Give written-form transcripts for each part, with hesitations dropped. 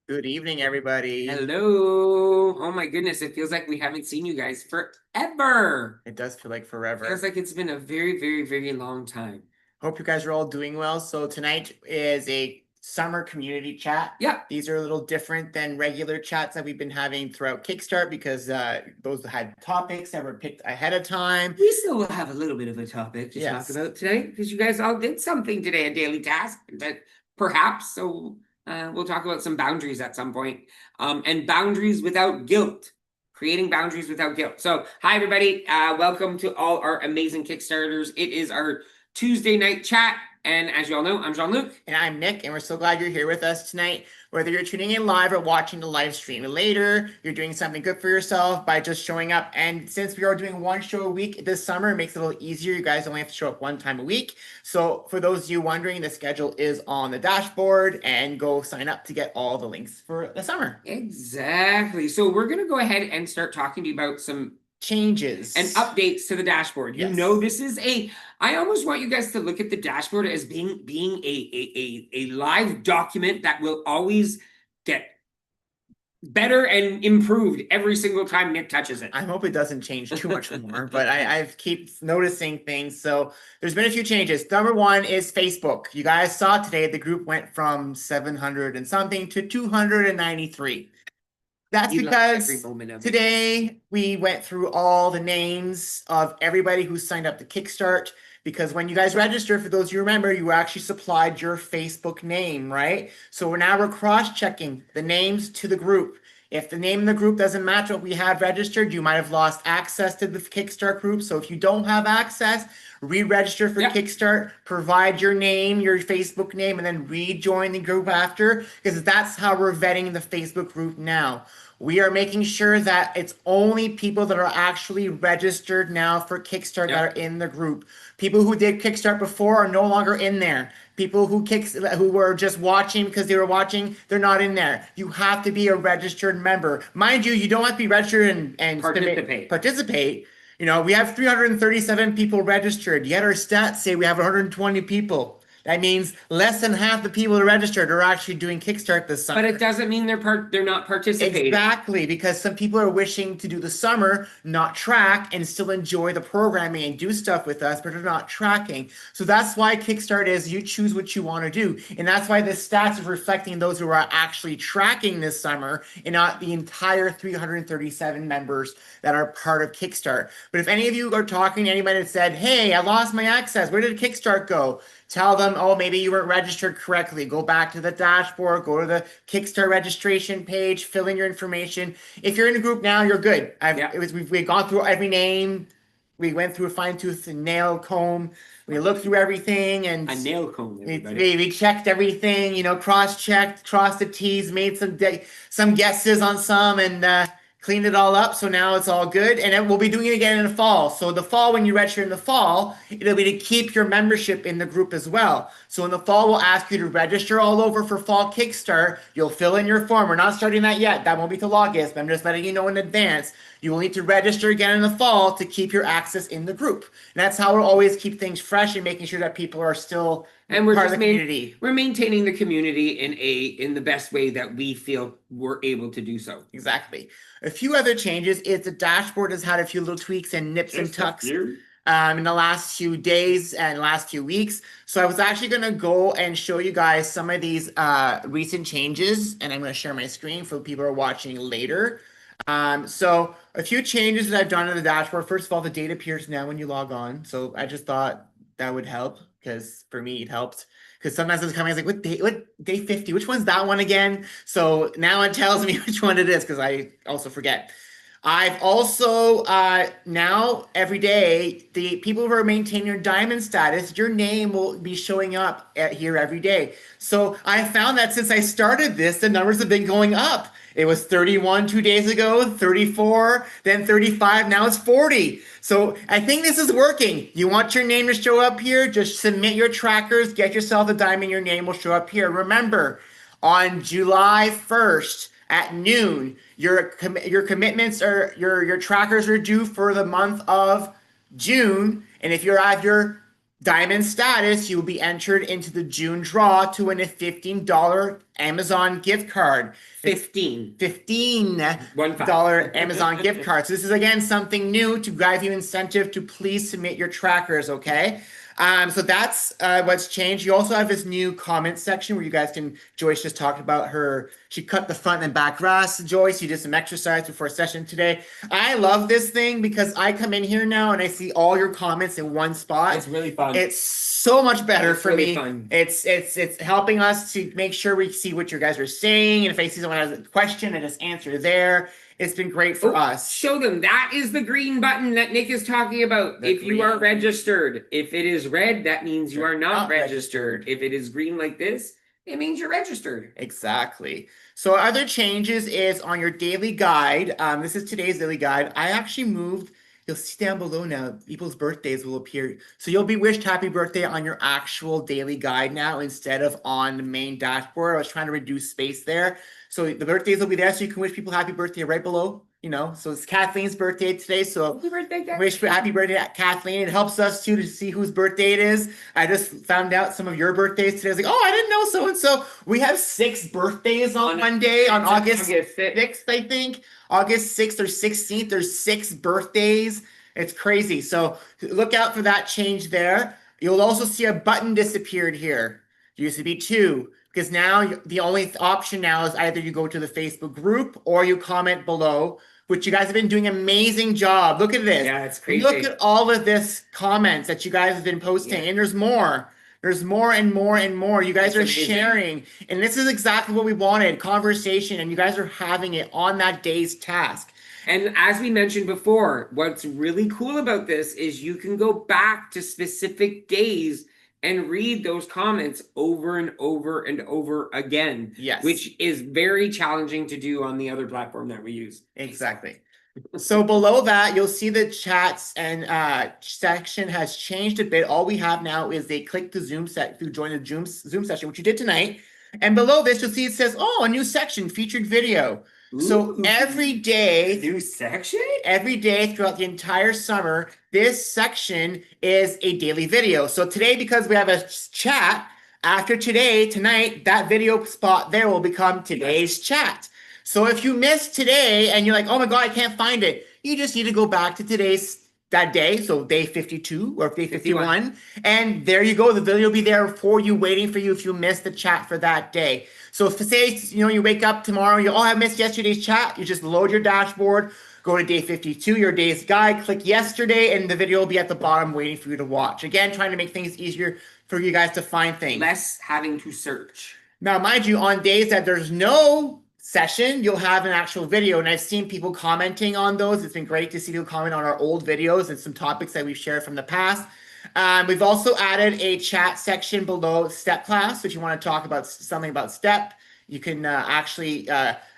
Good evening, everybody. Hello. Oh my goodness, it feels like we haven't seen you guys forever. It does feel like Feels forever. like it's been a very, very, very long time. Hope you guys are all doing well. So tonight is a summer community chat. Yeah, These are a little different than regular chats that we've been having throughout Kickstart because those had topics that were picked ahead of time. we still will have a little bit of a topic to talk Yes. about today because you guys all did something today, a daily task, but perhaps we'll talk about some boundaries at some point. And boundaries without guilt. Creating boundaries without guilt. So, hi everybody. Welcome to all our amazing Kickstarters. It is our Tuesday night chat. And as you all know, I'm Jean-Luc. And I'm Nick, and we're so glad you're here with us tonight. Whether you're tuning in live or watching the live stream later, you're doing something good for yourself by just showing up. And since we are doing one show a week this summer, it makes it a little easier. You guys only have to show up one time a week. So for those of you wondering, the schedule is on the dashboard, and go sign up to get all the links for the summer. Exactly. So we're going to go ahead and start talking to you about some Changes and updates to the dashboard. You Yes. know, this is I almost want you guys to look at the dashboard as being a live document that will always get better and improved every single time Nick touches it. I hope it doesn't change too much more, but I've keep noticing things. So there's been a few changes. Number one is Facebook. You guys saw today the group went from 700 and something to 293. That's You love every because moment of it. today we went through all the names of everybody who signed up to Kickstart. Because when you guys register, for those you remember, you actually supplied your Facebook name, right? So we're cross-checking the names to the group. If the name in the group doesn't match what we have registered, you might have lost access to the Kickstart group. So if you don't have access, re-register for Yep. Kickstart, provide your name, your Facebook name, and then rejoin the group after, because that's how we're vetting the Facebook group now. We are making sure that it's only people that are actually registered now for Kickstart that are in the group. People who did Kickstart before are no longer in there. People who were just watching because they were watching, they're not in there. You have to be a registered member. Mind you, you don't have to be registered and participate. You know, we have 337 people registered, yet our stats say we have 120 people. That means less than half the people who registered are actually doing Kickstart this summer. But it doesn't mean they're not participating. Exactly, because some people are wishing to do the summer, not track, and still enjoy the programming and do stuff with us, but they're not tracking. So that's why Kickstart is you choose what you want to do. And that's why the stats are reflecting those who are actually tracking this summer and not the entire 337 members that are part of Kickstart. But if any of you are talking to anybody that said, hey, I lost my access, where did Kickstart go? Tell them, oh, maybe you weren't registered correctly. Go back to the dashboard, go to the Kickstart registration page, fill in your information. If you're in a group now, you're good. We've gone through every name. We went through a fine-tooth nail comb. We looked through everything and A nail comb, we checked everything, you know, cross-checked, crossed the T's, made some guesses on some, and cleaned it all up. So now it's all good. And then we'll be doing it again in the fall. So the fall, when you register in the fall, it'll be to keep your membership in the group as well. So in the fall, we'll ask you to register all over for fall Kickstart. You'll fill in your form. We're not starting that yet. That won't be till August, but I'm just letting you know in advance. You will need to register again in the fall to keep your access in the group. And that's how we'll always keep things fresh and making sure that people are still and we're part just of the community. We're maintaining the community in the best way that we feel we're able to do so. Exactly. A few other changes is the dashboard has had a few little tweaks and nips and tucks in the last few days and last few weeks. So I was actually going to go and show you guys some of these recent changes, and I'm going to share my screen for people who are watching later. So a few changes that I've done in the dashboard. First of all, the date appears now when you log on. So I just thought that would help because for me it helped. Because sometimes it's coming, I was like, what day 50? Which one's that one again? So now it tells me which one it is because I also forget. I've also now every day, the people who are maintaining your diamond status, your name will be showing up here every day. So I found that since I started this, the numbers have been going up. It was 31 2 days ago, 34, then 35, now it's 40. So I think this is working. You want your name to show up here, just submit your trackers, get yourself a diamond, your name will show up here. Remember, on July 1st at noon, your commitments or your trackers are due for the month of June. And if you're at your Diamond status, you will be entered into the June draw to win a $15 Amazon gift card. 15. $15 Amazon gift card. So this is again something new to drive you incentive to please submit your trackers, okay? So that's what's changed. You also have this new comment section where you guys can, Joyce just talked about her, she cut the front and back grass. Joyce, you did some exercise before session today. I love this thing because I come in here now and I see all your comments in one spot. It's really fun. It's so much better for really me. Fun. It's helping us to make sure we see what you guys are saying. And if I see someone has a question, I just answer there. It's been great for us. Show them. That is the green button that Nick is talking about. If you are registered. If it is red, that means you are not registered. If it is green like this, it means you're registered. Exactly. So other changes is on your daily guide. This is today's daily guide. I actually moved. You'll see down below now, people's birthdays will appear. So you'll be wished happy birthday on your actual daily guide now instead of on the main dashboard. I was trying to reduce space there. So the birthdays will be there so you can wish people happy birthday right below. You know, so it's Kathleen's birthday today. So happy birthday, wish happy birthday, Kathleen. It helps us too to see whose birthday it is. I just found out some of your birthdays today. I was like, oh, I didn't know so and so. We have 6 birthdays on Monday on August 6th, I think. August 6th or 16th. There's 6 birthdays. It's crazy. So look out for that change there. You'll also see a button disappeared here. There used to be 2. Because now the only option now is either you go to the Facebook group or you comment below, which you guys have been doing an amazing job. Look at this. Yeah, it's crazy. Look at all of this comments that you guys have been posting. And there's more. There's more and more and more. You guys are sharing. And this is exactly what we wanted, conversation. And you guys are having it on that day's task. And as we mentioned before, what's really cool about this is you can go back to specific days and read those comments over and over and over again. Yes. Which is very challenging to do on the other platform that we use. Exactly. So below that, you'll see the chats and section has changed a bit. All we have now is they click the Zoom set to join the Zoom session, which you did tonight. And below this, you'll see it says, oh, a new section, featured video. Ooh, so every day, new section? Every day throughout the entire summer, this section is a daily video. So today, because we have a chat, after today, tonight, that video spot there will become today's chat. So if you missed today and you're like, oh my God, I can't find it, you just need to go back to that day, so day 52 or day 51, and there you go. The video will be there for you, waiting for you if you missed the chat for that day. So if say, you wake up tomorrow, I missed yesterday's chat, you just load your dashboard, go to day 52, your day's guide, click yesterday, and the video will be at the bottom waiting for you to watch. Again, trying to make things easier for you guys to find things. Less having to search. Now, mind you, on days that there's no session, you'll have an actual video, and I've seen people commenting on those. It's been great to see people comment on our old videos and some topics that we've shared from the past. We've also added a chat section below step class. So if you want to talk about something about step, you can actually,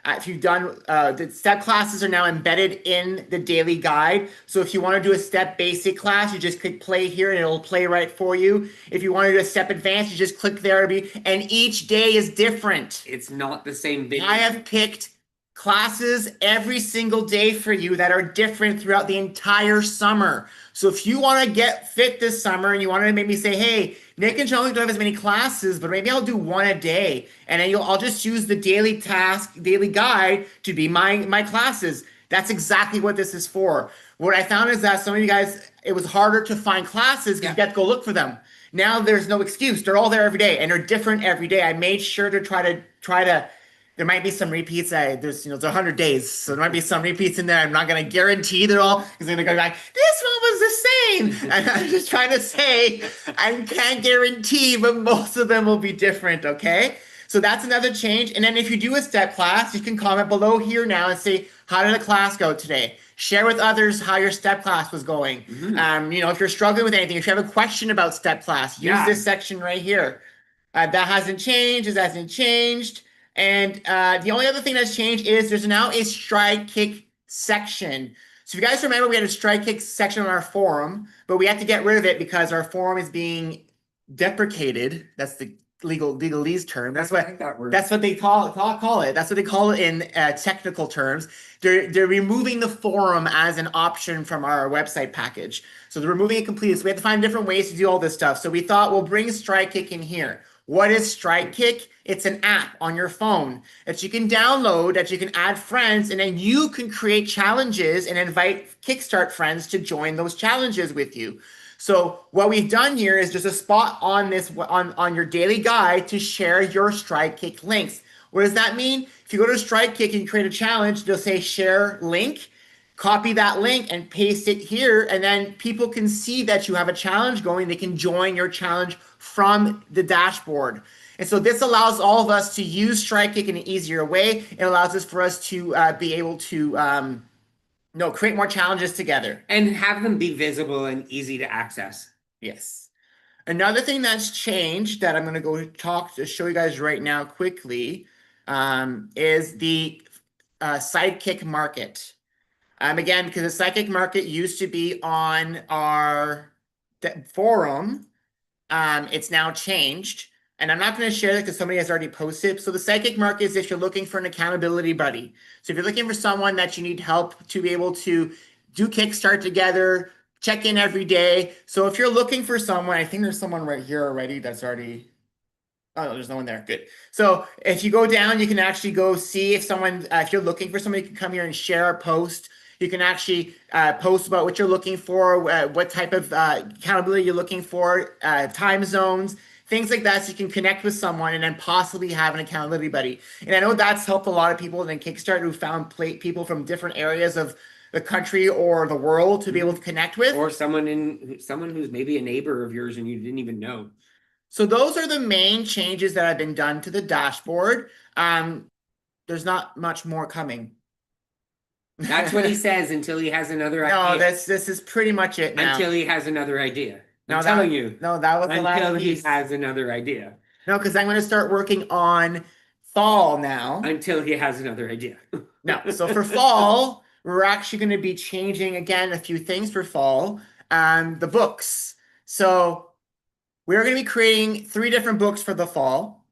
if you've done, the step classes are now embedded in the daily guide. So if you want to do a step basic class, you just click play here and it'll play right for you. If you want to do a step advanced, you just click there. And each day is different. It's not the same video. I have picked classes every single day for you that are different throughout the entire summer. So if you want to get fit this summer and you want to maybe say, hey, Nick and Jean-Luc don't have as many classes, but maybe I'll do one a day. And then I'll just use the daily guide to be my classes. That's exactly what this is for. What I found is that some of you guys, it was harder to find classes because you have to go look for them. Now there's no excuse. They're all there every day and they're different every day. I made sure to try to there might be some repeats. There's 100 days, so there might be some repeats in there. I'm not going to guarantee they're all, because they're going to go like, this one was the same. And I'm just trying to say, I can't guarantee, but most of them will be different, okay? So that's another change. And then if you do a step class, you can comment below here now and say, how did the class go today? Share with others how your step class was going. Mm-hmm. If you're struggling with anything, if you have a question about step class, use this section right here. That hasn't changed. This hasn't changed. And the only other thing that's changed is there's now a stride kick section. So if you guys remember, we had a stride kick section on our forum, but we had to get rid of it because our forum is being deprecated. That's the legalese term. That's I what like that word. that's what they call it. That's what they call it in technical terms. They're removing the forum as an option from our website package. So they're removing it completely. So we have to find different ways to do all this stuff. So we thought we'll bring StrikeKick in here. What is StrikeKick? It's an app on your phone that you can download, that you can add friends, and then you can create challenges and invite KickStart friends to join those challenges with you. So what we've done here is just a spot on this on your daily guide to share your StrikeKick links. What does that mean? If you go to StrikeKick and create a challenge, they'll say share link. Copy that link and paste it here, and then people can see that you have a challenge going. They can join your challenge from the dashboard. And so this allows all of us to use StrikeKick in an easier way. It allows us for us to be able to create more challenges together. And have them be visible and easy to access. Yes. Another thing that's changed that I'm going to go show you guys right now quickly is the Sidekick Market. Again, because the Sidekick Market used to be on our forum, it's now changed. And I'm not going to share that because somebody has already posted. So the Sidekick Market is if you're looking for an accountability buddy. So if you're looking for someone that you need help to be able to do KickStart together, check in every day. So if you're looking for someone, I think there's someone right here already that's already... Oh, no, there's no one there. Good. So if you go down, you can actually go see if someone, if you're looking for somebody, you can come here and share a post. You can actually post about what you're looking for, what type of accountability you're looking for, time zones, things like that, so you can connect with someone and then possibly have an accountability buddy. And I know that's helped a lot of people in KickStart who found people from different areas of the country or the world to be able to connect with. Or someone who's maybe a neighbor of yours and you didn't even know. So those are the main changes that have been done to the dashboard. There's not much more coming. That's what he says until he has another idea. No, this is pretty much it now. Until he has another idea. I'm telling you. No, that was the last Until he piece. has another idea. No, because I'm going to start working on fall now. Until he has another idea. No, so for fall, we're actually going to be changing again a few things for fall. The books. So we're going to be creating 3 different books for the fall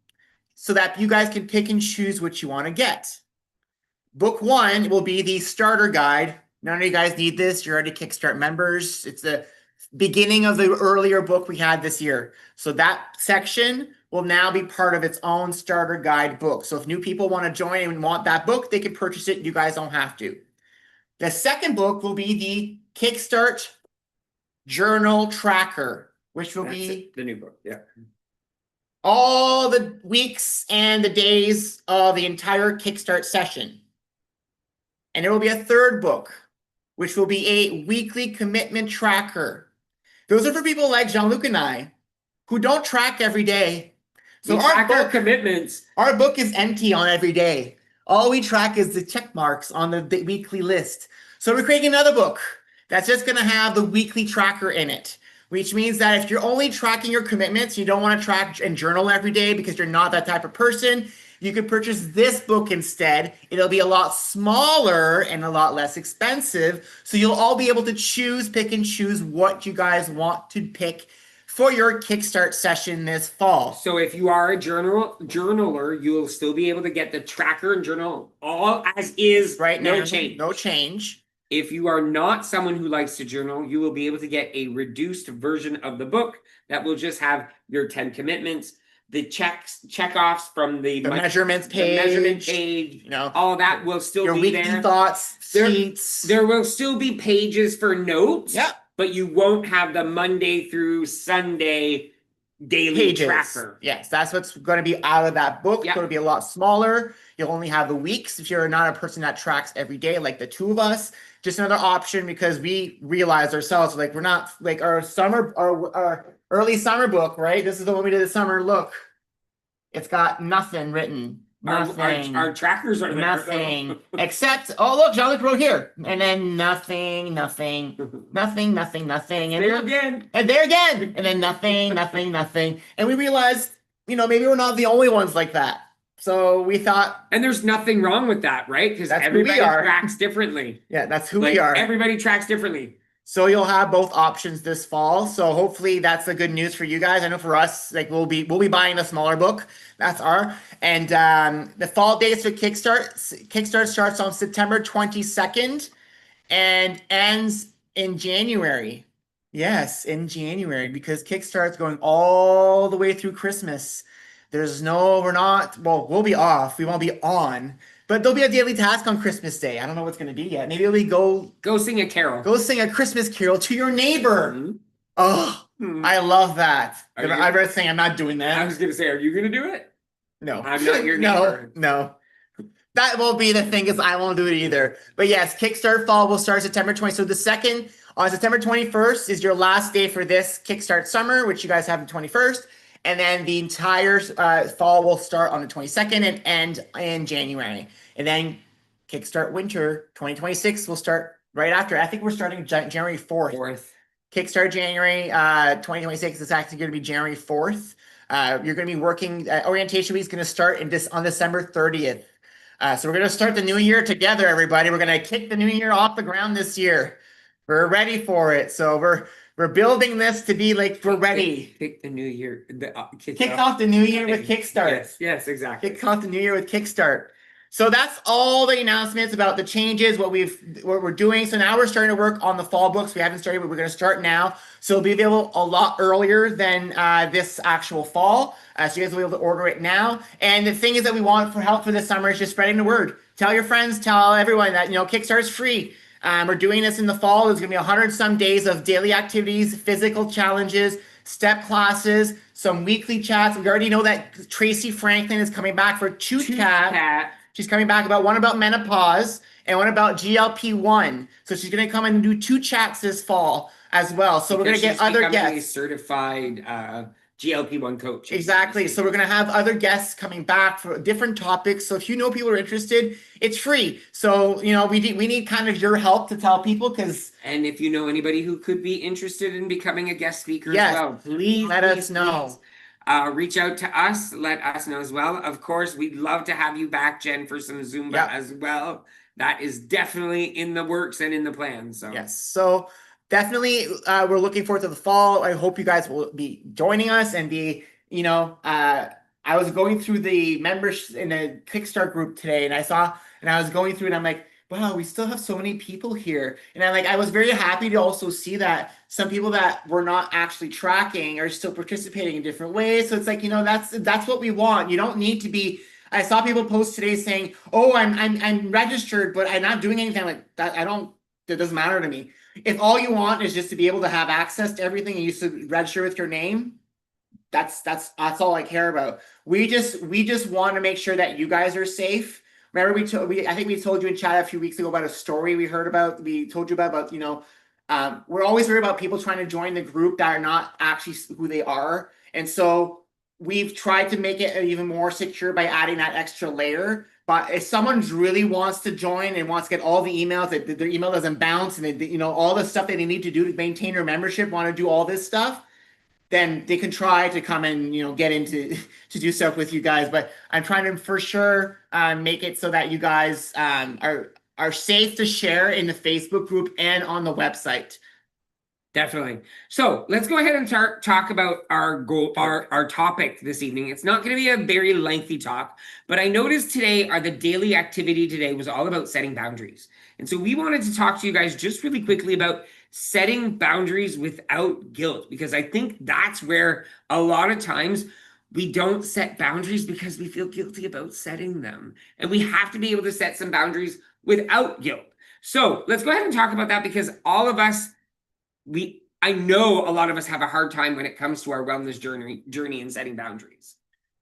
so that you guys can pick and choose what you want to get. Book 1 will be the starter guide. None of you guys need this. You're already KickStart members. It's the beginning of the earlier book we had this year. So that section will now be part of its own starter guide book. So if new people want to join and want that book, they can purchase it. You guys don't have to. The second book will be the KickStart Journal Tracker, which will be the new book. Yeah. All the weeks and the days of the entire KickStart session. And there will be a third book, which will be a weekly commitment tracker. Those are for people like Jean-Luc and I, who don't track every day. So our commitments. Our book is empty on every day. All we track is the check marks on the weekly list. So we're creating another book that's just going to have the weekly tracker in it, which means that if you're only tracking your commitments, you don't want to track and journal every day because you're not that type of person, you could purchase this book instead. It'll be a lot smaller and a lot less expensive. So you'll all be able to pick and choose what you guys want to pick for your KickStart session this fall. So if you are a journaler, you will still be able to get the tracker and journal all as is. Right now, no change. No change. If you are not someone who likes to journal, you will be able to get a reduced version of the book that will just have your 10 commitments, the check-offs from the measurement page, you know, all that will still your be weekly there. Thoughts, sheets. There will still be pages for notes. Yeah. But you won't have the Monday through Sunday daily pages. Tracker. Yes, that's what's going to be out of that book. Yep. It's going to be a lot smaller. You'll only have the weeks if you're not a person that tracks every day like the two of us. Just another option because we realize ourselves like we're not like our early summer book, right? This is the one we did this summer. Look, it's got nothing written. Nothing. Our trackers are there. Nothing. Except, oh look, Jean-Luc wrote here. And then nothing. And there again. And there again. And then nothing. And we realized, maybe we're not the only ones like that. So we thought. And there's nothing wrong with that, right? Because everybody tracks differently. Yeah, that's who we are. Everybody tracks differently. So you'll have both options this fall. So hopefully that's the good news for you guys. I know for us, like we'll be buying a smaller book. That's our and the fall dates for Kickstart. Kickstart starts on September 22nd and ends in January. Yes, in January because Kickstart's going all the way through Christmas. We're not, well, we'll be off. We won't be on, but there'll be a daily task on Christmas Day. I don't know what's going to be yet. Maybe we Go sing a carol. go sing a Christmas carol to your neighbor. Mhm. Oh, Mhm. I love that. Are you- I read saying I'm not doing I that. was gonna say, are you gonna do it? No, I'm not your no, neighbor. no. That won't be the thing, is I won't do it either. But yes, Kickstart Fall will start September 20th. So the second on September 21st is your last day for this Kickstart Summer, which you guys have the 21st. And then the entire fall will start on the 22nd and end in January. And then Kickstart Winter 2026 will start right after. I think we're starting January 4th. Kickstart January 2026 is actually going to be January 4th. You're going to be working, orientation week is going to start on December 30th. So we're going to start the new year together, everybody. We're going to kick the new year off the ground this year. We're ready for it. So we're building this to be like we're ready. Kick the new year. Kick off the new year with Kickstart. Yes, exactly. Kick off the new year with Kickstart. So that's all the announcements about the changes, what we're doing. So now we're starting to work on the fall books. We haven't started, but we're going to start now. So it'll be available a lot earlier than this actual fall. So you guys will be able to order it now. And the thing is that we want for help for this summer is just spreading the word. Tell your friends, tell everyone that, Kickstart is free. We're doing this in the fall. There's going to be 100 some days of daily activities, physical challenges, step classes, some weekly chats. We already know that Tracy Franklin is coming back for Toot Cat. She's coming back one about menopause and one about GLP-1. So she's going to come and do 2 chats this fall as well. So we're going to get other guests. Certified GLP-1 coach. Exactly. So we're going to have other guests coming back for different topics. So if you know people are interested, it's free. So, we need kind of your help to tell people And if you know anybody who could be interested in becoming a guest speaker yes, as well, please let us know. Reach out to us, let us know as well. Of course, we'd love to have you back, Jen, for some Zumba as well. That is definitely in the works and in the plan. So yes, so definitely we're looking forward to the fall. I hope you guys will be joining us and be, I was going through the members in a Kickstart group today and I was going through and I'm like, wow, we still have so many people here. And I was very happy to also see that some people that were not actually tracking are still participating in different ways. So it's like, that's what we want. You don't need to be. I saw people post today saying, oh, I'm registered, but I'm not doing anything like that. That doesn't matter to me. If all you want is just to be able to have access to everything and you should register with your name, that's all I care about. We just want to make sure that you guys are safe. Remember, I think we told you in chat a few weeks ago about a story we heard about. We told you about we're always worried about people trying to join the group that are not actually who they are. And so we've tried to make it even more secure by adding that extra layer. But if someone really wants to join and wants to get all the emails, that their email doesn't bounce and all the stuff that they need to do to maintain their membership, want to do all this stuff, then they can try to come and get into to do stuff with you guys. But I'm trying to for sure make it so that you guys are safe to share in the Facebook group and on the website. Definitely. So let's go ahead and talk about our goal, our topic this evening. It's not going to be a very lengthy talk, but I noticed today the daily activity today was all about setting boundaries. And so we wanted to talk to you guys just really quickly about setting boundaries without guilt, because I think that's where a lot of times we don't set boundaries because we feel guilty about setting them. And we have to be able to set some boundaries without guilt. So let's go ahead and talk about that, because all of us, I know a lot of us have a hard time when it comes to our wellness journey and setting boundaries.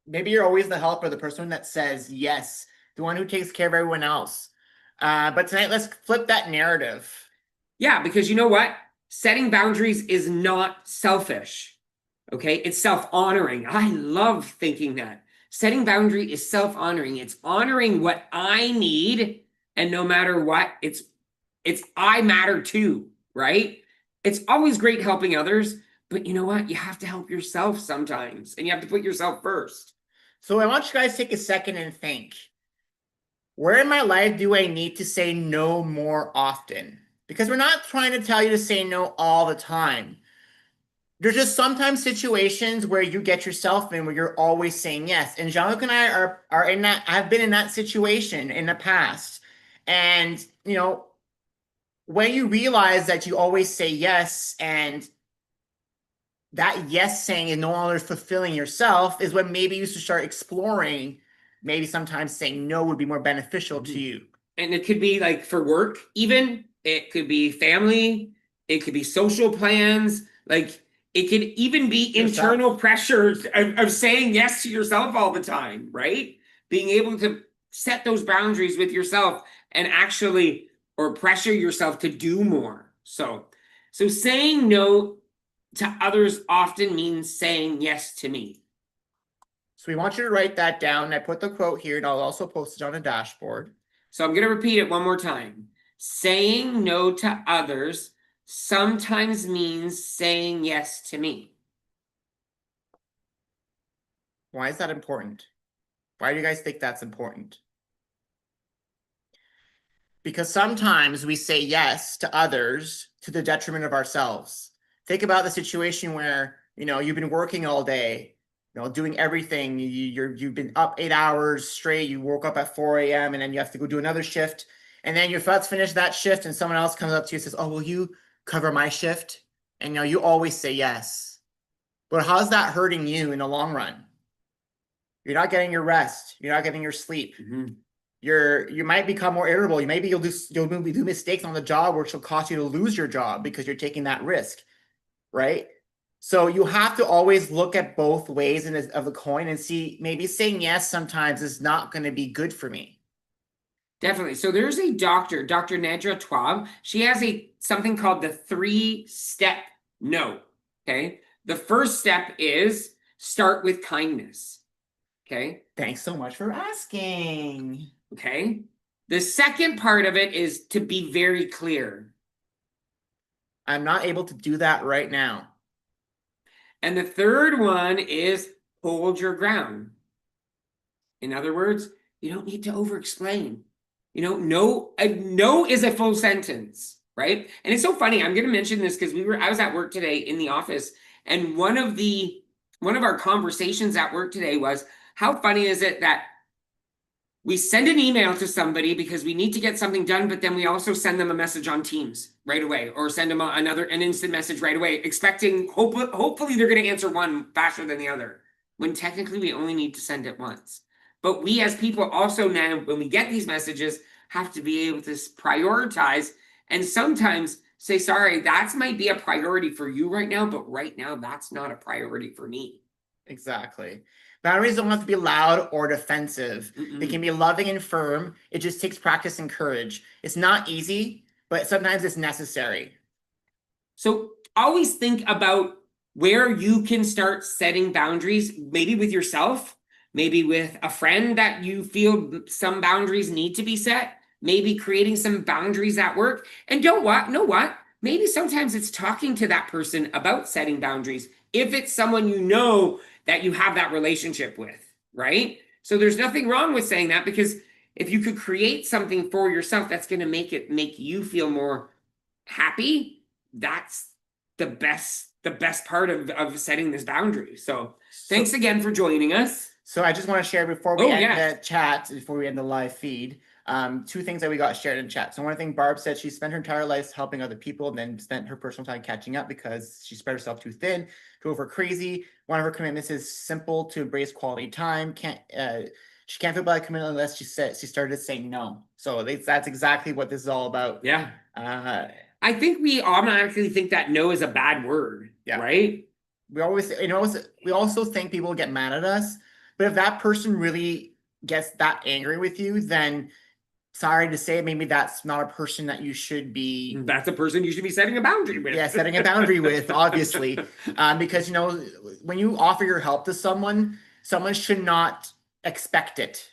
Maybe you're always the helper, the person that says yes, the one who takes care of everyone else. But tonight, let's flip that narrative. Yeah, because you know what? Setting boundaries is not selfish. Okay, it's self-honoring. I love thinking that. Setting boundary is self-honoring. It's honoring what I need, and no matter what, it's I matter too, right? It's always great helping others, but you know what? You have to help yourself sometimes, and you have to put yourself first. So I want you guys to take a second and think, where in my life do I need to say no more often? Because we're not trying to tell you to say no all the time. There's just sometimes situations where you get yourself in where you're always saying yes. And Jean-Luc and I are in that, I've been in that situation in the past. And, you know, when you realize that you always say yes and that yes saying is no longer fulfilling yourself is when maybe you should start exploring, maybe sometimes saying no would be more beneficial to you. And it could be like for work, even it could be family, it could be social plans, like it could even be internal pressures of saying yes to yourself all the time, right? Being able to set those boundaries with yourself and actually or pressure yourself to do more. So saying no to others often means saying yes to me. So we want you to write that down. I put the quote here and I'll also post it on a dashboard. So I'm going to repeat it one more time. Saying no to others sometimes means saying yes to me. Why is that important? Why do you guys think that's important? Because sometimes we say yes to others to the detriment of ourselves. Think about the situation where, you know, you've been working all day, you know, doing everything. You've been up 8 hours straight. You woke up at 4 a.m. and then you have to go do another shift. And then you're about to finish that shift and someone else comes up to you and says, oh, will you cover my shift? And, you know, you always say yes. But how's that hurting you in the long run? You're not getting your rest. You're not getting your sleep. You might become more irritable. You'll do mistakes on the job, which will cause you to lose your job because you're taking that risk, right? So you have to always look at both ways of the coin and see, maybe saying yes sometimes is not going to be good for me. Definitely. So there's a doctor, Dr. Nedra Twab. She has something called the 3-step no. Okay. The first step is start with kindness. Okay. Thanks so much for asking. Okay. The second part of it is to be very clear. I'm not able to do that right now. And the third one is hold your ground. In other words, you don't need to over-explain. You know, no, no is a full sentence, right? And it's so funny. I'm going to mention this because I was at work today in the office, and one of our conversations at work today was, how funny is it that we send an email to somebody because we need to get something done, but then we also send them a message on Teams right away, or send them an instant message right away, expecting hopefully they're going to answer one faster than the other, when technically we only need to send it once. But we as people also now, when we get these messages, have to be able to prioritize and sometimes say, sorry, that might be a priority for you right now, but right now that's not a priority for me. Exactly. Boundaries don't have to be loud or defensive. They can be loving and firm. It just takes practice and courage. It's not easy, but sometimes it's necessary. So always think about where you can start setting boundaries, maybe with yourself, maybe with a friend that you feel some boundaries need to be set, maybe creating some boundaries at work. And know what? Maybe sometimes it's talking to that person about setting boundaries, if it's someone you know that you have that relationship with, right? So there's nothing wrong with saying that, because if you could create something for yourself that's going to make you feel more happy, that's the best part of setting this boundary. So thanks again for joining us. So I just want to share before we end the chat, before we end the live feed, 2 things that we got shared in chat. So one thing Barb said, she spent her entire life helping other people and then spent her personal time catching up because she spread herself too thin, drove her crazy. One of her commitments is simple: to embrace quality time. She can't feel by a commitment unless she started saying no. So that's exactly what this is all about. Yeah. I think we automatically think that no is a bad word, right? We also think people get mad at us, but if that person really gets that angry with you, then sorry to say, maybe that's not a person that you should be. That's a person you should be setting a boundary with. Yeah, setting a boundary with, obviously, because when you offer your help to someone should not expect it.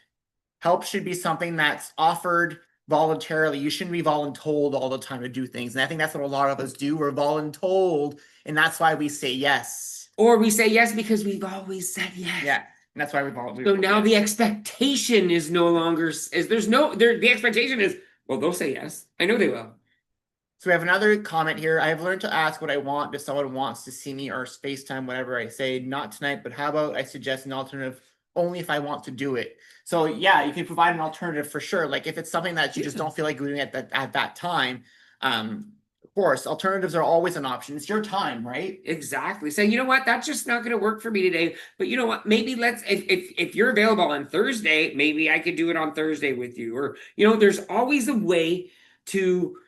Help should be something that's offered voluntarily. You shouldn't be voluntold all the time to do things. And I think that's what a lot of us do. We're voluntold, and that's why we say yes. Or we say yes because we've always said yes. Yeah, and that's why we've always. So now the expectation is no longer the expectation is, well, they'll say yes. I know they will. So we have another comment here. I have learned to ask what I want if someone wants to see me or FaceTime, whatever I say. Not tonight, but how about I suggest an alternative only if I want to do it. So yeah, you can provide an alternative for sure. Like if it's something that you just don't feel like doing at that time, of course, alternatives are always an option. It's your time, right? Exactly. Say, you know what, that's just not going to work for me today. But you know what, maybe let's, if you're available on Thursday, maybe I could do it on Thursday with you. Or, you know, there's always a way to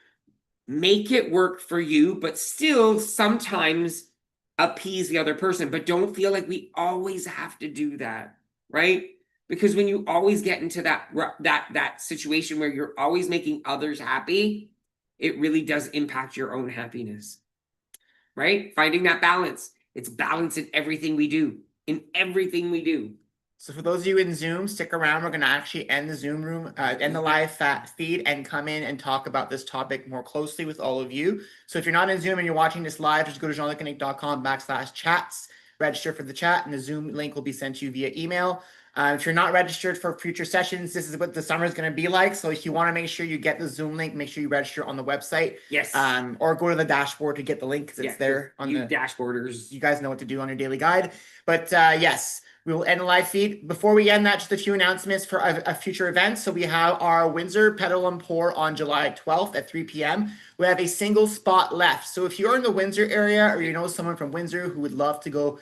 make it work for you, but still sometimes appease the other person. But don't feel like we always have to do that, right? Because when you always get into that situation where you're always making others happy, it really does impact your own happiness, right? Finding that balance. It's balance in everything we do, in everything we do. So for those of you in Zoom, stick around. We're going to actually end the Zoom room, end the live feed, and come in and talk about this topic more closely with all of you. So if you're not in Zoom and you're watching this live, just go to jeanlucandnick.com/chats, register for the chat, and the Zoom link will be sent to you via email. If you're not registered for future sessions, this is what the summer is going to be like. So if you want to make sure you get the Zoom link, make sure you register on the website. Yes. Or go to the dashboard to get the link because it's there on you the dashboarders. You guys know what to do on your daily guide. But yes, we will end the live feed. Before we end that, just a few announcements for a future events. So we have our Windsor Pedal and Pour on July 12th at 3 p.m. We have a single spot left. So if you're in the Windsor area or you know someone from Windsor who would love to go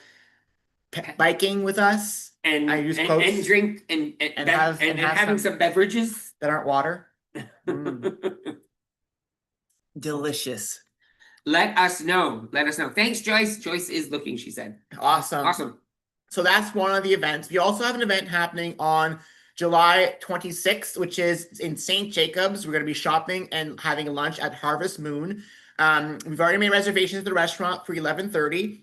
biking with us, and I use quotes, and drink and having some beverages that aren't water. Delicious. Let us know. Let us know. Thanks, Joyce. Joyce is looking, she said. Awesome. Awesome. So that's one of the events. We also have an event happening on July 26th, which is in St. Jacobs. We're going to be shopping and having lunch at Harvest Moon. We've already made reservations at the restaurant for 11:30,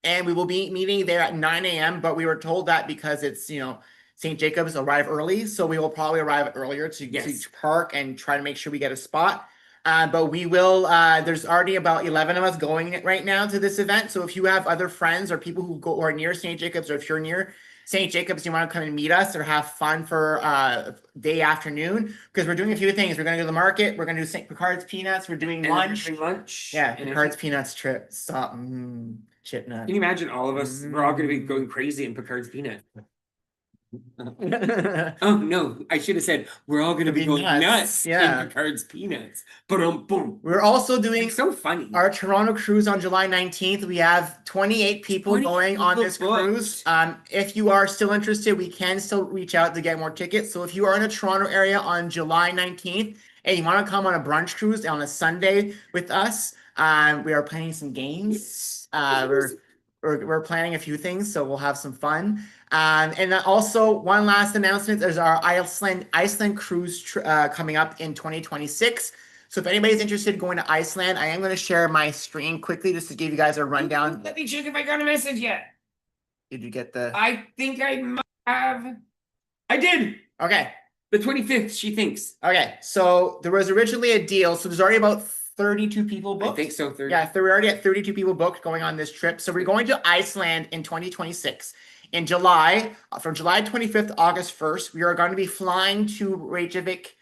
and we will be meeting there at 9 a.m. But we were told that because it's, you know, St. Jacobs, arrive early. So we will probably arrive earlier to park and try to make sure we get a spot. But we will, there's already about 11 of us going right now to this event. So if you have other friends or people who go or near St. Jacobs, or if you're near St. Jacobs, you want to come and meet us or have fun for day afternoon, because we're doing a few things. We're going to go to the market. We're going to do St. Picard's Peanuts. We're doing lunch. Yeah, Picard's Peanuts trip. Stop. Chip nut. Can you imagine all of us? We're all going to be going crazy in Picard's Peanut. Oh no, I should have said we're all gonna be going nuts in Picard's Peanuts. Boom. We're also doing so funny our Toronto cruise on July 19th. We have 28 people going on this cruise. If you are still interested, we can still reach out to get more tickets. So if you are in the Toronto area on July 19th and you want to come on a brunch cruise on a Sunday with us, we are planning some games. We're planning a few things, so we'll have some fun. And then also one last announcement: there's our Iceland cruise coming up in 2026. So if anybody's interested in going to Iceland, I am going to share my screen quickly just to give you guys a rundown. Let me check if I got a message yet. Did you get the? I think I might have. I did. Okay. The 25th, she thinks. Okay, so there was originally a deal. So there's already about 32 people booked. I think so. 30. Yeah, we're already at 32 people booked going on this trip. So we're going to Iceland in 2026. In July, from July 25th to August 1st, we are going to be flying to Reykjavik,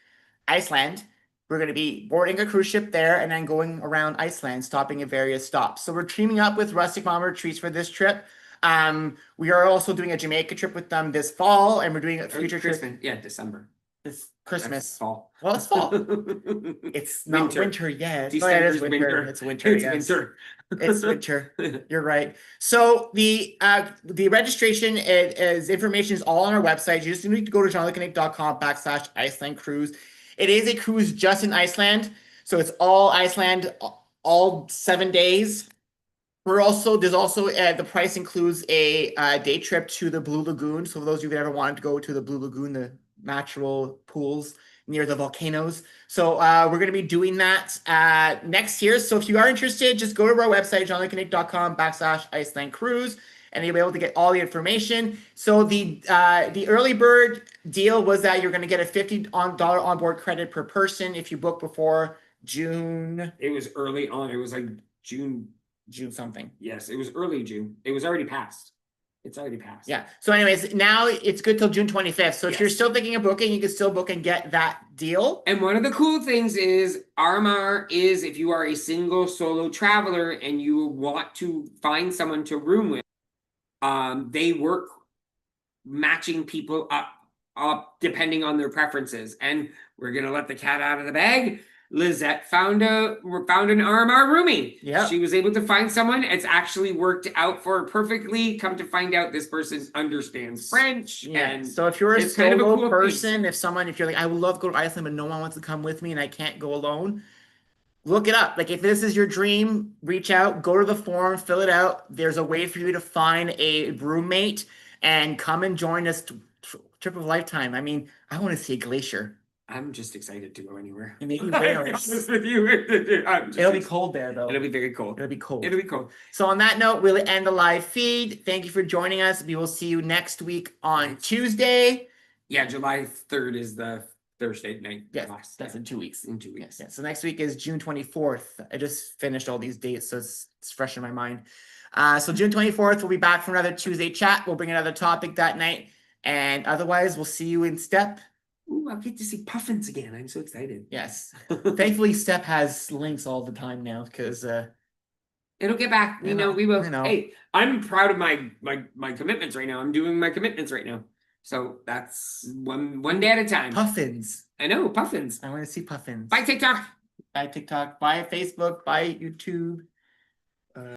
Iceland. We're going to be boarding a cruise ship there and then going around Iceland, stopping at various stops. So we're teaming up with Rustic Mama Retreats for this trip. We are also doing a Jamaica trip with them this fall, and we're doing a future trip. Yeah, December. This Christmas. That's fall. Well, it's fall. It's not winter yet. December it is winter. It's winter. It's winter. It's winter. You're right. So the registration is information is all on our website. You just need to go to jeanlucandnick.com/Iceland cruise. It is a cruise just in Iceland, so it's all Iceland, all 7 days. There's also the price includes a day trip to the Blue Lagoon. So for those of you that ever wanted to go to the Blue Lagoon, the natural pools near the volcanoes. So we're going to be doing that next year. So if you are interested, just go to our website, jeanlucandnick.com/Iceland cruise, and you'll be able to get all the information. So the early bird deal was that you're going to get a $50 onboard credit per person if you book before June. It was early on. It was like June something. Yes, it was early June. It was already passed. It's already passed. Yeah. So anyways, now it's good till June 25th. So if you're Yes. still thinking of booking, you can still book and get that deal. And one of the cool things is RMR is if you are a single solo traveler and you want to find someone to room with, they work matching people up depending on their preferences. And we're gonna let the cat out of the bag. Lizette found an RMR roomie. Yeah. She was able to find someone. It's actually worked out for her perfectly. Come to find out, this person understands French. Yeah. And So if you're a it's kind of a solo cool person, if you're like, I would love to go to Iceland, but no one wants to come with me and I can't go alone, look it up. Like if this is your dream, reach out, go to the forum, fill it out. There's a way for you to find a roommate and come and join us. Trip of a lifetime. I mean, I want to see a glacier. I'm just excited to go anywhere. And maybe I'll be Wales. honest with you. It'll be cold there though. It'll be very cold. It'll be cold. It'll be cold. So on that note, we'll end the live feed. Thank you for joining us. We will see you next week on Tuesday. Yeah, July 3rd is the Thursday night. Yes, that's in 2 weeks. In 2 weeks. Yeah, so next week is June 24th. I just finished all these dates, so it's fresh in my mind. So June 24th, we'll be back for another Tuesday chat. We'll bring another topic that night. And otherwise, we'll see you in Step. Ooh, I'll get to see Puffins again. I'm so excited. Yes. Thankfully, Step has links all the time now because it'll get back. We will. I know. Hey, I'm proud of my commitments right now. I'm doing my commitments right now. So that's one day at a time. Puffins. I know, Puffins. I want to see Puffins. Bye, TikTok. Bye, TikTok. Bye, Facebook. Bye, YouTube.